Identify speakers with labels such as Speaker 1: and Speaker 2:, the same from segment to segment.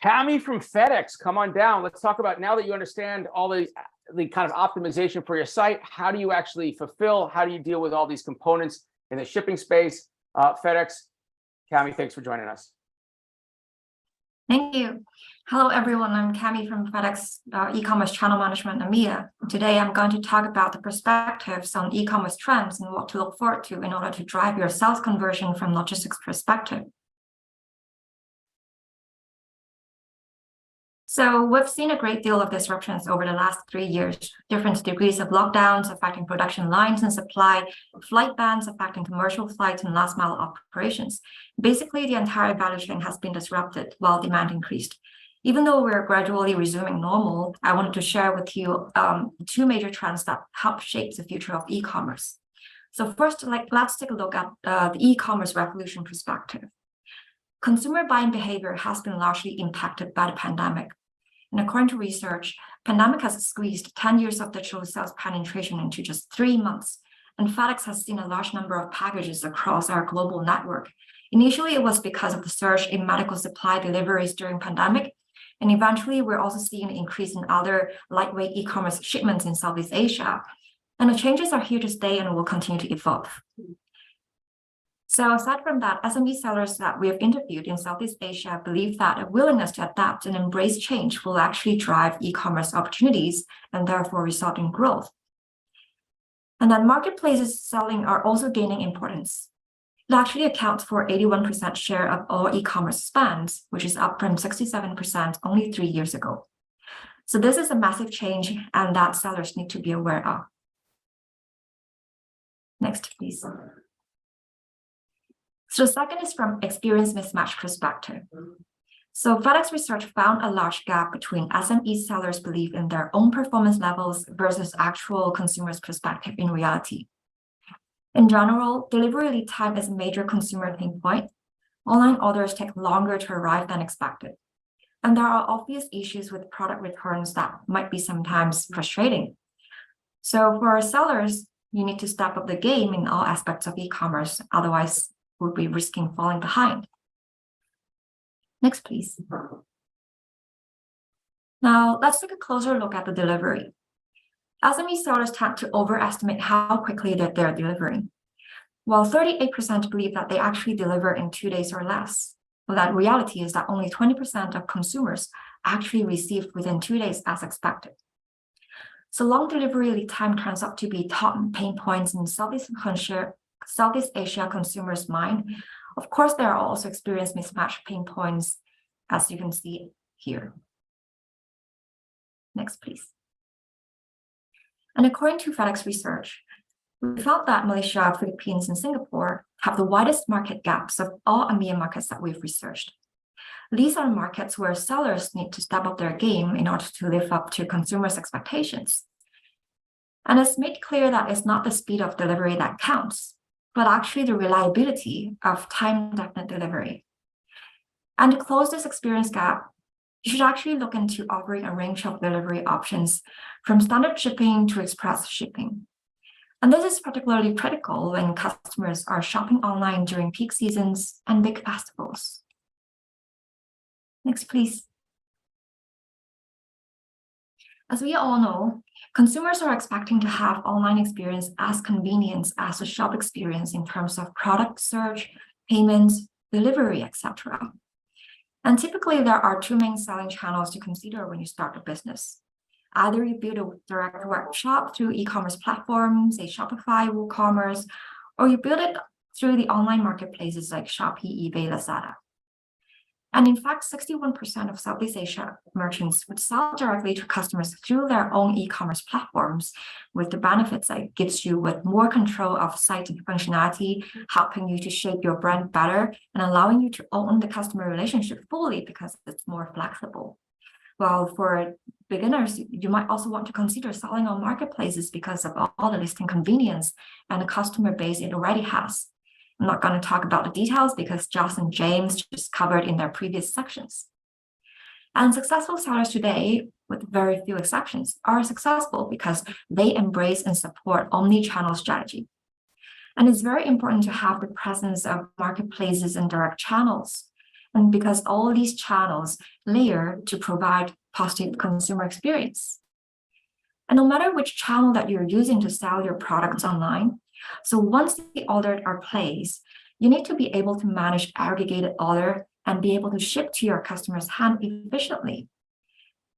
Speaker 1: Kammy from FedEx, come on down. Let's talk about, now that you understand all the kind of optimization for your site, how do you actually fulfill? How do you deal with all these components in the shipping space? FedEx, Kammy, thanks for joining us.
Speaker 2: Thank you. Hello, everyone. I'm Kammy from FedEx e-commerce channel management EMEA. Today, I'm going to talk about the perspectives on e-commerce trends and what to look forward to in order to drive your sales conversion from logistics perspective. So we've seen a great deal of disruptions over the last 3 years, different degrees of lockdowns affecting production lines and supply, flight bans affecting commercial flights and last mile operations. Basically, the entire value chain has been disrupted while demand increased. Even though we're gradually resuming normal, I wanted to share with you two major trends that help shape the future of e-commerce. So first, let's take a look at the e-commerce revolution perspective. Consumer buying behavior has been largely impacted by the pandemic. And according to research, pandemic has squeezed 10 years of digital sales penetration into just 3 months. And FedEx has seen a large number of packages across our global network. Initially, it was because of the surge in medical supply deliveries during pandemic. And eventually, we're also seeing an increase in other lightweight e-commerce shipments in Southeast Asia. And the changes are here to stay and will continue to evolve. So aside from that, SME sellers that we have interviewed in Southeast Asia believe that a willingness to adapt and embrace change will actually drive e-commerce opportunities and therefore result in growth. And then marketplaces selling are also gaining importance. It actually accounts for 81% share of all e-commerce spends, which is up from 67% only 3 years ago. So this is a massive change and that sellers need to be aware of. Next, please. So the second is from experience mismatch perspective. So FedEx research found a large gap between SME sellers' belief in their own performance levels versus actual consumers' perspective in reality. In general, delivery lead time is a major consumer pain point. Online orders take longer to arrive than expected. And there are obvious issues with product returns that might be sometimes frustrating. So for sellers, you need to step up the game in all aspects of e-commerce, otherwise would be risking falling behind. Next, please. Now, let's take a closer look at the delivery. SME sellers tend to overestimate how quickly that they're delivering. While 38% believe that they actually deliver in 2 days or less, well, that reality is that only 20% of consumers actually received within 2 days as expected. So long delivery lead time turns out to be top pain points in Southeast Asia consumers' mind. Of course, there are also experience mismatch pain points, as you can see here. Next, please. And according to FedEx research, we found that Malaysia, Philippines, and Singapore have the widest market gaps of all EMEA markets that we've researched. These are markets where sellers need to step up their game in order to live up to consumers' expectations. And it's made clear that it's not the speed of delivery that counts, but actually the reliability of time-definite delivery. And to close this experience gap, you should actually look into offering a range of delivery options from standard shipping to express shipping. And this is particularly critical when customers are shopping online during peak seasons and big festivals. Next, please. As we all know, consumers are expecting to have online experience as convenient as the shop experience in terms of product search, payments, delivery, etc. And typically, there are 2 main selling channels to consider when you start a business. Either you build a direct web shop through e-commerce platforms, say Shopify, WooCommerce, or you build it through the online marketplaces like Shopee, eBay, Lazada. And in fact, 61% of Southeast Asia merchants would sell directly to customers through their own e-commerce platforms, with the benefits that it gives you with more control of site and functionality, helping you to shape your brand better and allowing you to own the customer relationship fully because it's more flexible. Well, for beginners, you might also want to consider selling on marketplaces because of all the listing convenience and the customer base it already has. I'm not going to talk about the details because Joss and James just covered in their previous sections. And successful sellers today, with very few exceptions, are successful because they embrace and support omni-channel strategy. And it's very important to have the presence of marketplaces and direct channels. And because all these channels layer to provide positive consumer experience. And no matter which channel that you're using to sell your products online, so once the orders are placed, you need to be able to manage aggregated order and be able to ship to your customer's hand efficiently.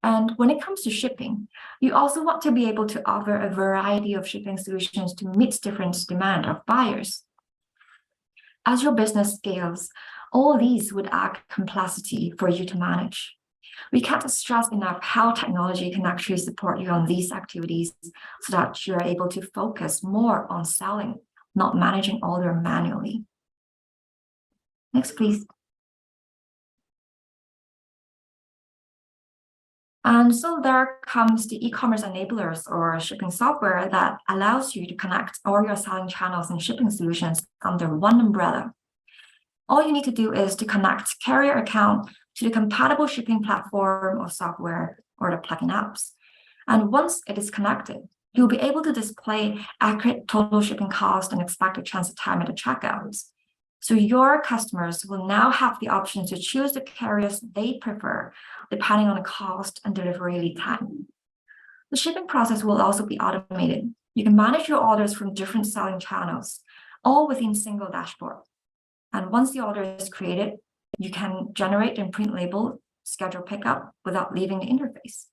Speaker 2: And when it comes to shipping, you also want to be able to offer a variety of shipping solutions to meet different demand of buyers. As your business scales, all these would add complexity for you to manage. We can't stress enough how technology can actually support you on these activities so that you're able to focus more on selling, not managing order manually. Next, please. And so there comes the e-commerce enablers or shipping software that allows you to connect all your selling channels and shipping solutions under one umbrella. All you need to do is to connect carrier account to the compatible shipping platform or software or the plugin apps. And once it is connected, you'll be able to display accurate total shipping cost and expected transit time at the checkouts. So your customers will now have the option to choose the carriers they prefer, depending on the cost and delivery lead time. The shipping process will also be automated. You can manage your orders from different selling channels, all within a single dashboard. And once the order is created, you can generate and print label, schedule pickup without leaving the interface.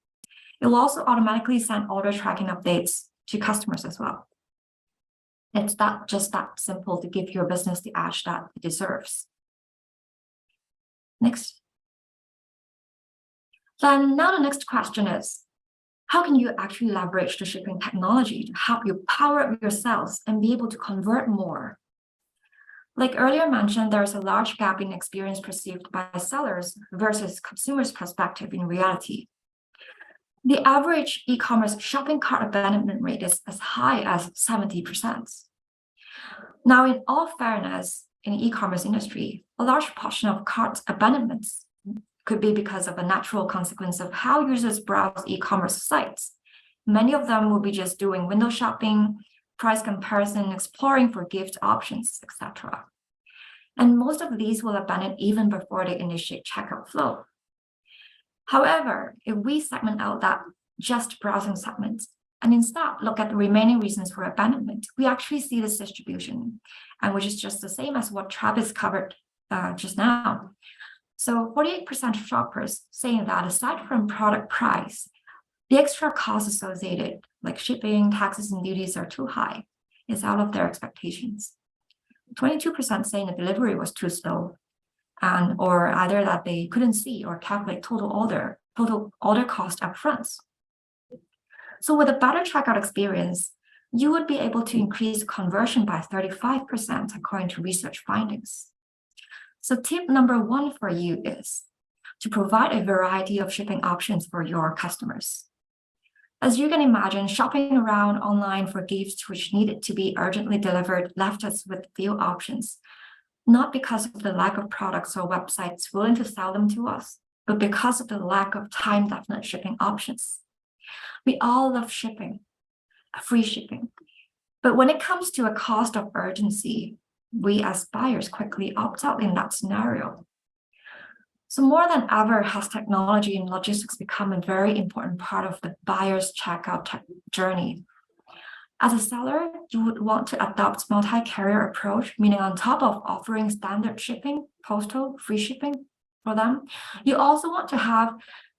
Speaker 2: It will also automatically send order tracking updates to customers as well. It's just that simple to give your business the edge that it deserves. Next. Then now the next question is, how can you actually leverage the shipping technology to help you power up your sales and be able to convert more? Like earlier mentioned, there's a large gap in experience perceived by sellers versus consumers' perspective in reality. The average e-commerce shopping cart abandonment rate is as high as 70%. Now, in all fairness, in the e-commerce industry, a large portion of cart abandonments could be because of a natural consequence of how users browse e-commerce sites. Many of them will be just doing window shopping, price comparison, exploring for gift options, etc. And most of these will abandon even before they initiate checkout flow. However, if we segment out that just browsing segment and instead look at the remaining reasons for abandonment, we actually see this distribution, and which is just the same as what Travis covered just now. So 48% of shoppers saying that aside from product price, the extra costs associated, like shipping, taxes, and duties are too high, is out of their expectations. 22% saying the delivery was too slow, or either that they couldn't see or calculate total order cost upfront. So with a better checkout experience, you would be able to increase conversion by 35% according to research findings. So tip number one for you is to provide a variety of shipping options for your customers. As you can imagine, shopping around online for gifts which needed to be urgently delivered left us with few options, not because of the lack of products or websites willing to sell them to us, but because of the lack of time-definite shipping options. We all love shipping, free shipping, but when it comes to a cost of urgency, we as buyers quickly opt out in that scenario. So more than ever has technology and logistics become a very important part of the buyer's checkout journey. As a seller, you would want to adopt multi-carrier approach, meaning on top of offering standard shipping, postal, free shipping for them, you also want to have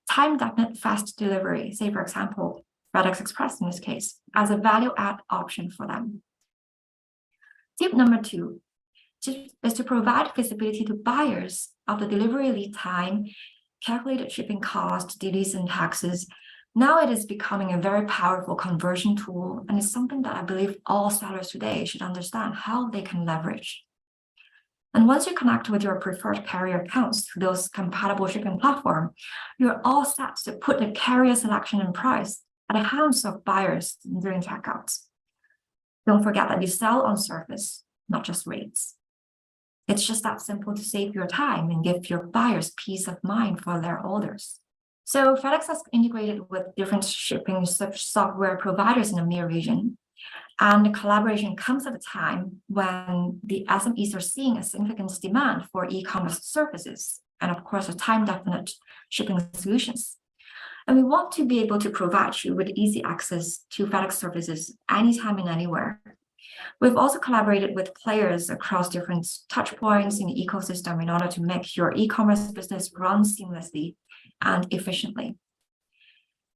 Speaker 2: time-definite fast delivery, say for example, FEDEX Express in this case, as a value-add option for them. Tip number two is to provide visibility to buyers of the delivery lead time, calculated shipping cost, duties, and taxes. Now it is becoming a very powerful conversion tool, and it's something that I believe all sellers today should understand how they can leverage. And once you connect with your preferred carrier accounts to those compatible shipping platform, you're all set to put the carrier selection and price at the hands of buyers during checkouts. Don't forget that you sell on service, not just rates. It's just that simple to save your time and give your buyers peace of mind for their orders. So FedEx has integrated with different shipping software providers in the MEA region. And the collaboration comes at a time when the SMEs are seeing a significant demand for e-commerce services and of course, a time-definite shipping solutions. And we want to be able to provide you with easy access to FedEx services anytime and anywhere. We've also collaborated with players across different touch points in the ecosystem in order to make your e-commerce business run seamlessly and efficiently.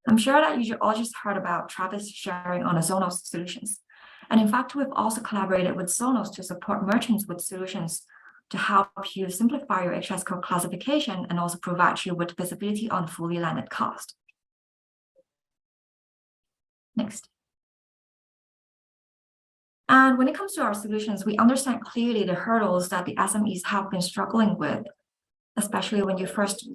Speaker 2: I'm sure that you all just heard about Travis sharing on the Sonos solutions. And in fact, we've also collaborated with Sonos to support merchants with solutions to help you simplify your HS code classification and also provide you with visibility on fully landed cost. Next. And when it comes to our solutions, we understand clearly the hurdles that the SMEs have been struggling with, especially when you first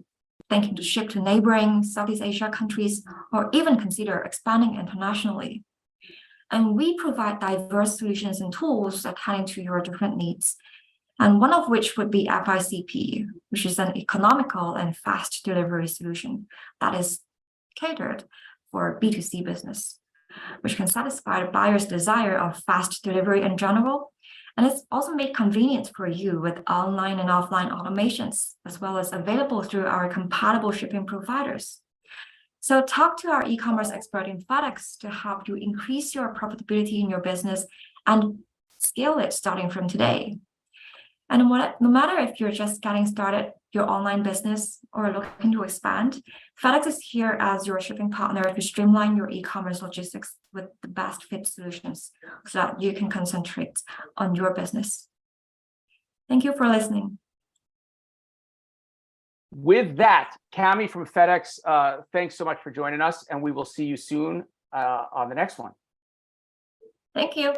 Speaker 2: thinking to ship to neighboring Southeast Asia countries or even consider expanding internationally. And we provide diverse solutions and tools that tie into your different needs. And one of which would be FICP, which is an economical and fast delivery solution that is catered for B2C business, which can satisfy the buyer's desire of fast delivery in general. And it's also made convenient for you with online and offline automations, as well as available through our compatible shipping providers. So talk to our e-commerce expert in FedEx to help you increase your profitability in your business and scale it starting from today. And no matter if you're just getting started your online business or looking to expand, FedEx is here as your shipping partner to streamline your e-commerce logistics with the best fit solutions so that you can concentrate on your business. Thank you for listening.
Speaker 1: With that, Kammy from FedEx, thanks so much for joining us, and we will see you soon on the next one.
Speaker 2: Thank you.